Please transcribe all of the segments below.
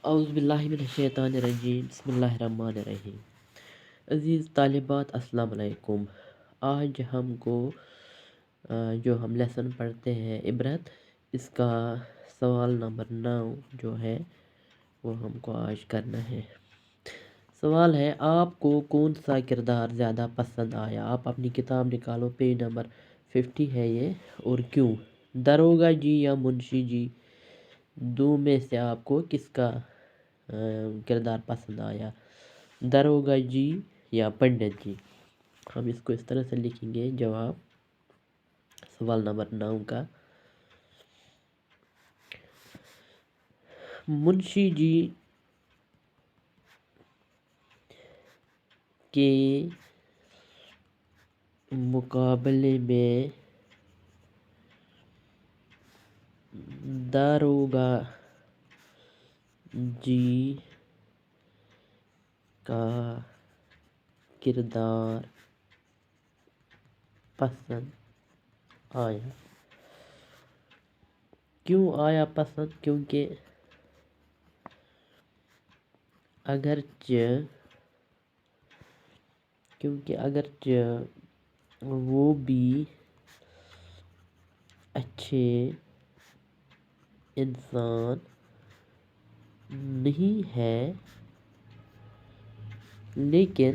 اعوذ باللہ من الشیطان الرجیم، بسم اللہ الرحمن الرحیم۔ عزیز طالبات السلام علیکم۔ آج ہم کو جو ہم لیسن پڑھتے ہیں عبرت، اس کا سوال نمبر 9 جو ہے وہ ہم کو آج کرنا ہے۔ سوال ہے، آپ کو کون سا کردار زیادہ پسند آیا؟ آپ اپنی کتاب نکالو، پیج نمبر 50 ہے یہ، اور کیوں؟ داروغہ جی یا منشی جی، دو میں سے آپ کو کس کا کردار پسند آیا؟ داروغہ جی یا پنڈت جی؟ ہم اس کو اس طرح سے لکھیں گے جواب سوال نمبر 9 کا۔ منشی جی کے مقابلے میں داروغہ جی کا کردار پسند آیا۔ کیوں آیا پسند؟ کیونکہ اگرچہ وہ بھی اچھے انسان نہیں ہے، لیکن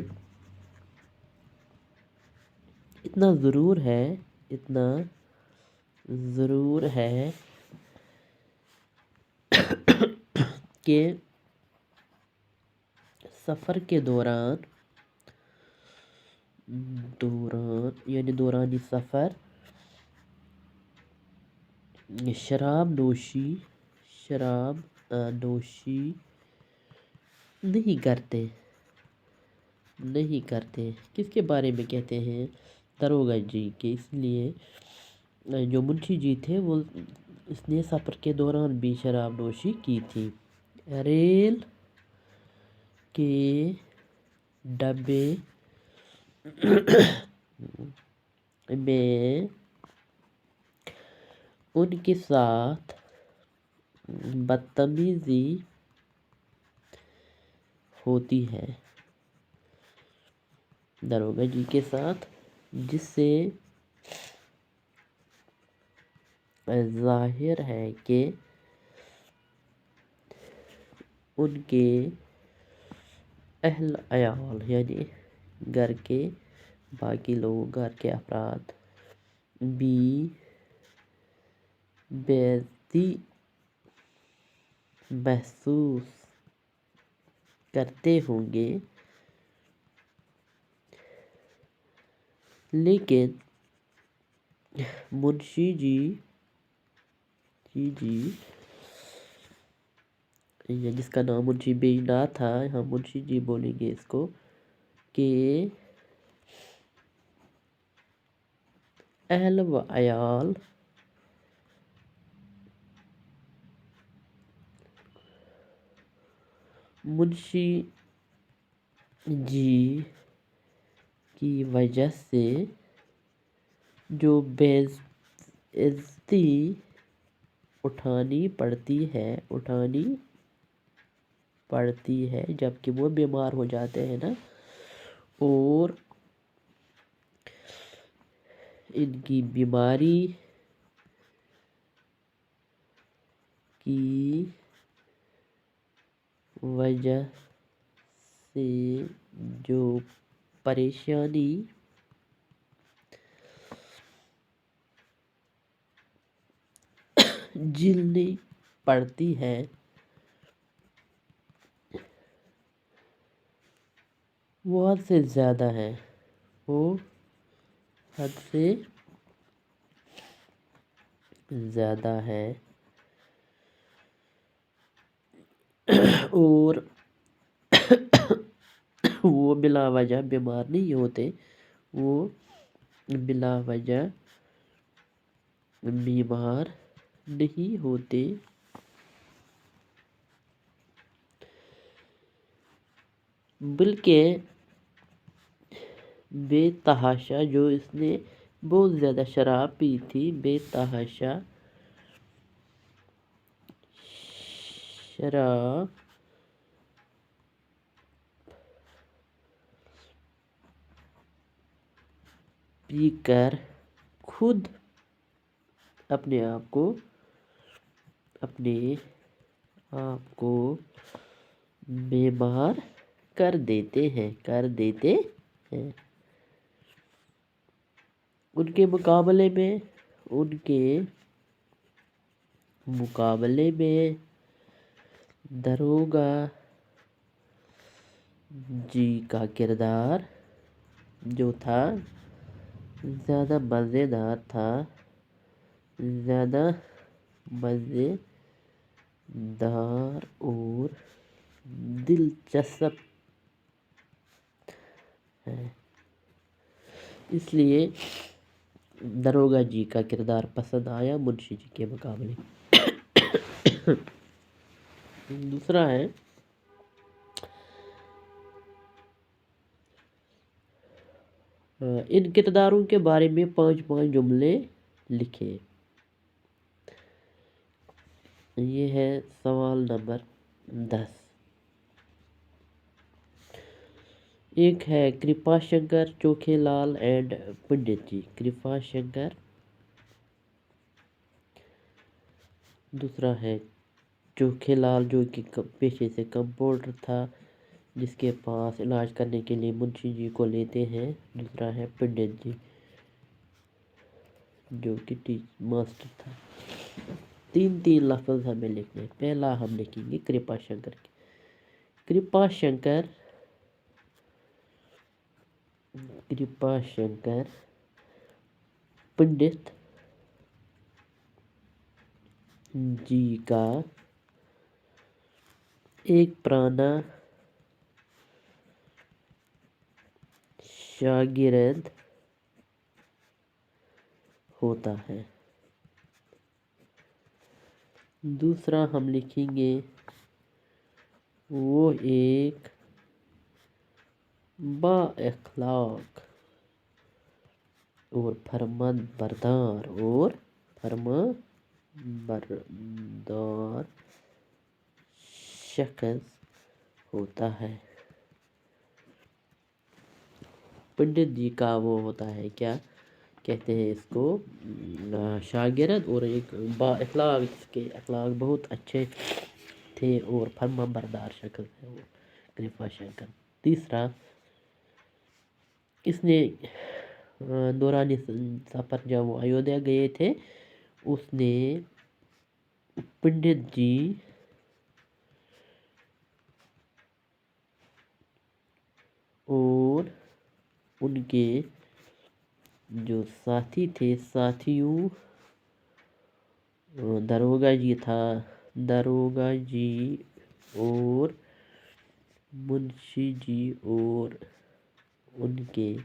اتنا ضرور ہے کہ سفر کے دوران سفر شراب نوشی نہیں کرتے۔ کس کے بارے میں کہتے ہیں؟ داروغہ جی کے۔ اس لیے جو منشی جی تھے وہ اس نے سفر کے دوران بھی شراب نوشی کی تھی۔ ریل کے ڈبے میں ان کے ساتھ بدتمیزی ہوتی ہے، داروغہ جی کے ساتھ، جس سے ظاہر ہے کہ ان کے اہل عیال یعنی گھر کے باقی لوگ، گھر کے افراد بھی بے عزتی محسوس کرتے ہوں گے، لیکن منشی جی جس کا نام منشی بیجنات تھا، ہم منشی جی بولیں گے اس کو، کہ اہل و عیال منشی جی کی وجہ سے جو بے عزتی اٹھانی پڑتی ہے جبکہ وہ بیمار ہو جاتے ہیں نا، اور ان کی بیماری کی وجہ سے جو پریشانی جھیلنی پڑتی ہے، وہ حد سے زیادہ ہے، اور وہ بلا وجہ بیمار نہیں ہوتے، وہ بلا وجہ بیمار نہیں ہوتے، بلکہ بے تحاشا، جو اس نے بہت زیادہ شراب پی تھی، بے تحاشا شراب پی کر خود اپنے آپ کو بیمار کر دیتے ہیں ان کے مقابلے میں داروغہ جی کا کردار جو تھا زیادہ مزیدار اور دلچسپ ہے، اس لیے داروغہ جی کا کردار پسند آیا منشی جی کے مقابلے۔ دوسرا ہے ان کرداروں کے بارے میں 5 جملے لکھیں۔ یہ ہے سوال نمبر 10۔ ایک ہے کرپا شنکر، چوکھے لال اینڈ پنڈت جی۔ کرپا شنکر، دوسرا ہے چوکھے لال جو کہ پیشے سے کمپاؤنڈر تھا، جس کے پاس علاج کرنے کے لیے منشی جی کو لیتے ہیں۔ دوسرا ہے پنڈت جی جو کہ ماسٹر تھا۔ 3 لفظ ہمیں لکھنے ہیں۔ پہلا ہم لکھیں گے کرپا شنکر کی۔ کرپا شنکر پنڈت جی کا ایک پرانا شاگرد ہوتا ہے۔ دوسرا ہم لکھیں گے وہ ایک با اخلاق اور فرمانبردار شخص ہوتا ہے۔ پنڈت جی کا وہ ہوتا ہے، کیا کہتے ہیں اس کو، شاگرد، اور ایک با اخلاق، اس کے اخلاق بہت اچھے تھے اور فرمانبردار شخص ہے وہ کرپا شنکر۔ تیسرا، اس نے دوران سفر جب وہ ایودھیا گئے تھے، اس نے پنڈت جی اور ان کے جو ساتھی تھے، داروغہ جی اور منشی جی اور ان کے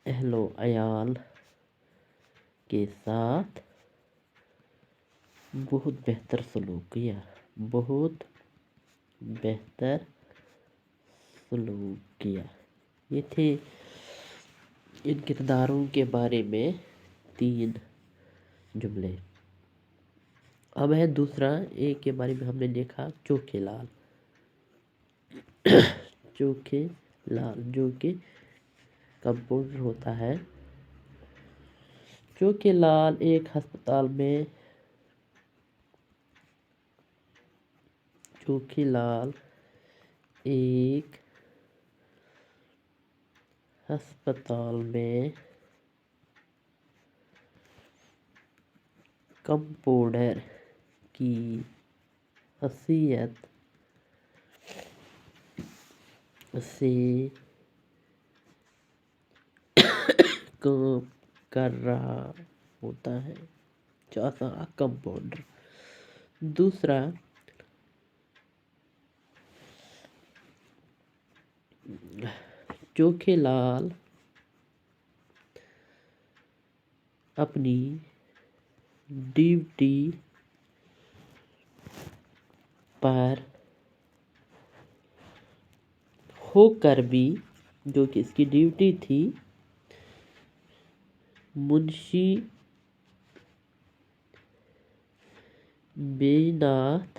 اہل و عیال کے ساتھ بہت بہتر سلوک کیا۔ یہ تھے ان کرداروں کے بارے میں 3 جملے۔ اب ہے دوسرا، ایک کے بارے میں ہم نے دیکھا چوکھے لال جو کہ کمپاؤنڈر ہوتا ہے۔ چوکھے لال ایک ہسپتال میں کمپاؤنڈر کی حیثیت سے کام کر رہا ہوتا ہے، چوتھا کمپاؤنڈر۔ دوسرا، چوکھے لال اپنی ڈیوٹی پر ہو کر بھی، جو کہ اس کی ڈیوٹی تھی، منشی بیجناتھ